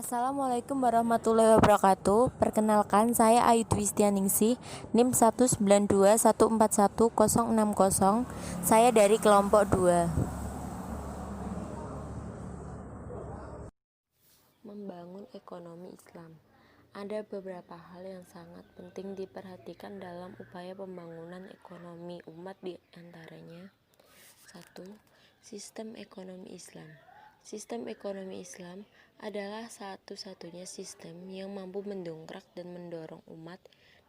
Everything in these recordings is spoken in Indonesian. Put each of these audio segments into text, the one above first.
Assalamualaikum warahmatullahi wabarakatuh. Perkenalkan, saya Ayu Dwistianingsih, NIM 192141060. Saya dari kelompok 2. Membangun ekonomi Islam. Ada beberapa hal yang sangat penting diperhatikan dalam upaya pembangunan ekonomi umat, di antaranya 1. Sistem ekonomi Islam. Sistem ekonomi Islam adalah satu-satunya sistem yang mampu mendongkrak dan mendorong umat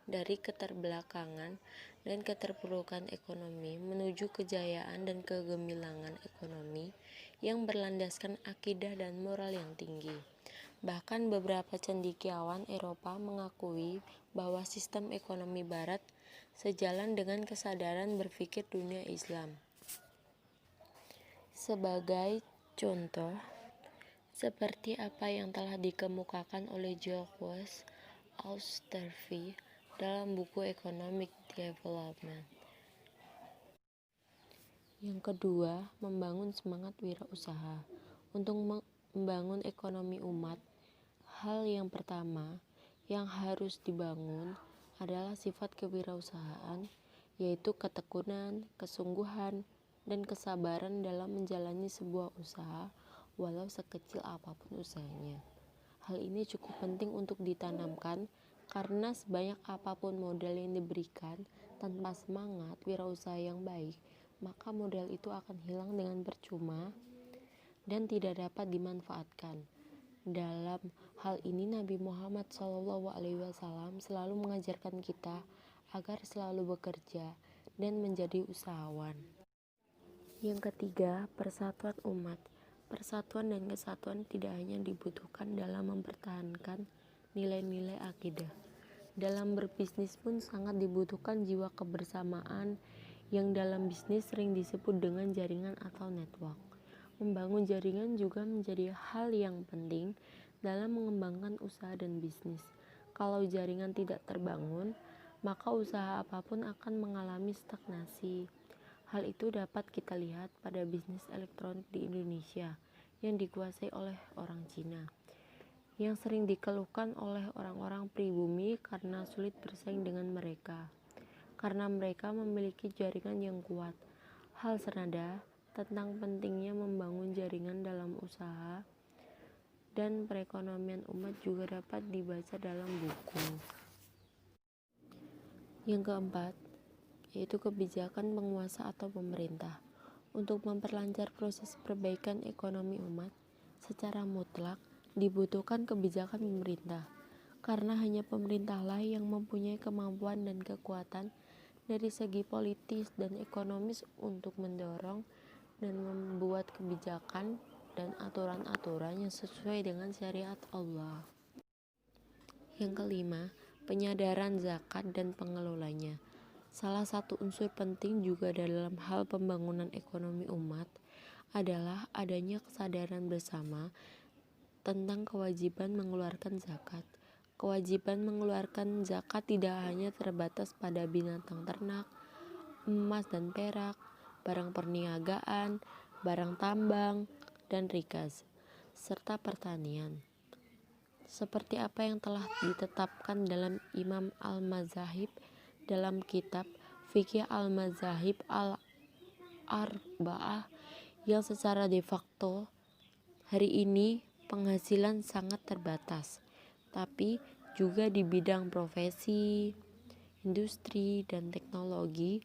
dari keterbelakangan dan keterpurukan ekonomi menuju kejayaan dan kegemilangan ekonomi yang berlandaskan akidah dan moral yang tinggi. Bahkan beberapa cendekiawan Eropa mengakui bahwa sistem ekonomi Barat sejalan dengan kesadaran berpikir dunia Islam. Sebagai contoh, seperti apa yang telah dikemukakan oleh Jacques Austerville dalam buku Economic Development. Yang kedua, membangun semangat wirausaha. Untuk membangun ekonomi umat, hal yang pertama yang harus dibangun adalah sifat kewirausahaan, yaitu ketekunan, kesungguhan, dan kesabaran dalam menjalani sebuah usaha, walau sekecil apapun usahanya. Hal ini cukup penting untuk ditanamkan karena sebanyak apapun modal yang diberikan, tanpa semangat wirausaha yang baik, maka modal itu akan hilang dengan percuma dan tidak dapat dimanfaatkan. Dalam hal ini Nabi Muhammad SAW selalu mengajarkan kita agar selalu bekerja dan menjadi usahawan. Yang ketiga, persatuan umat. Persatuan dan kesatuan tidak hanya dibutuhkan dalam mempertahankan nilai-nilai akidah. Dalam berbisnis pun sangat dibutuhkan jiwa kebersamaan yang dalam bisnis sering disebut dengan jaringan atau network. Membangun jaringan juga menjadi hal yang penting dalam mengembangkan usaha dan bisnis. Kalau jaringan tidak terbangun, maka usaha apapun akan mengalami stagnasi. Hal itu dapat kita lihat pada bisnis elektronik di Indonesia yang dikuasai oleh orang Cina, yang sering dikeluhkan oleh orang-orang pribumi karena sulit bersaing dengan mereka, karena mereka memiliki jaringan yang kuat. Hal senada tentang pentingnya membangun jaringan dalam usaha dan perekonomian umat juga dapat dibaca dalam buku. Yang keempat, yaitu kebijakan penguasa atau pemerintah. Untuk memperlancar proses perbaikan ekonomi umat, secara mutlak dibutuhkan kebijakan pemerintah, karena hanya pemerintahlah yang mempunyai kemampuan dan kekuatan dari segi politis dan ekonomis untuk mendorong dan membuat kebijakan dan aturan-aturan yang sesuai dengan syariat Allah. Yang kelima, penyadaran zakat dan pengelolanya. Salah satu unsur penting juga dalam hal pembangunan ekonomi umat adalah adanya kesadaran bersama tentang kewajiban mengeluarkan zakat. Kewajiban mengeluarkan zakat tidak hanya terbatas pada binatang ternak, emas dan perak, barang perniagaan, barang tambang, dan rikas, serta pertanian. Seperti apa yang telah ditetapkan dalam Imam Al-Mazahib dalam kitab Fikih Al-Mazahib Al-Arba'ah, yang secara de facto hari ini penghasilan sangat terbatas, tapi juga di bidang profesi, industri, dan teknologi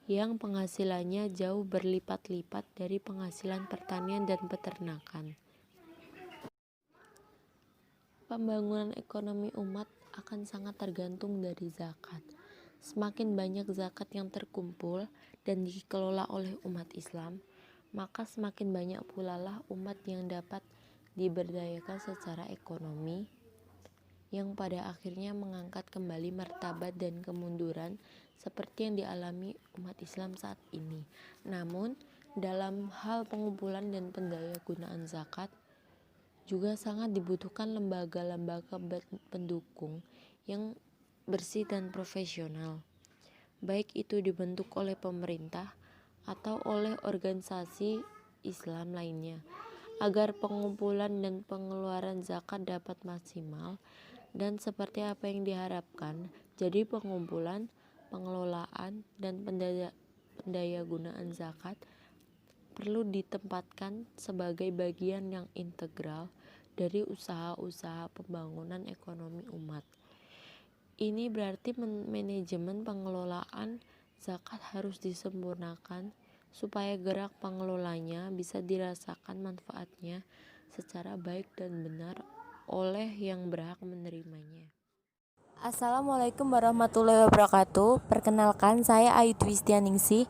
yang penghasilannya jauh berlipat-lipat dari penghasilan pertanian dan peternakan. Pembangunan ekonomi umat akan sangat tergantung dari zakat. Semakin banyak zakat yang terkumpul dan dikelola oleh umat Islam, maka semakin banyak pula lah umat yang dapat diberdayakan secara ekonomi, yang pada akhirnya mengangkat kembali martabat dan kemunduran seperti yang dialami umat Islam saat ini. Namun, dalam hal pengumpulan dan pendayagunaan zakat, juga sangat dibutuhkan lembaga-lembaga pendukung yang bersih dan profesional, baik itu dibentuk oleh pemerintah atau oleh organisasi Islam lainnya, agar pengumpulan dan pengeluaran zakat dapat maksimal dan seperti apa yang diharapkan. Jadi pengumpulan, pengelolaan, dan pendayagunaan zakat perlu ditempatkan sebagai bagian yang integral dari usaha-usaha pembangunan ekonomi umat. Ini berarti manajemen pengelolaan zakat harus disempurnakan supaya gerak pengelolanya bisa dirasakan manfaatnya secara baik dan benar oleh yang berhak menerimanya. Assalamualaikum warahmatullahi wabarakatuh. Perkenalkan, saya Ayu Dwistianingsih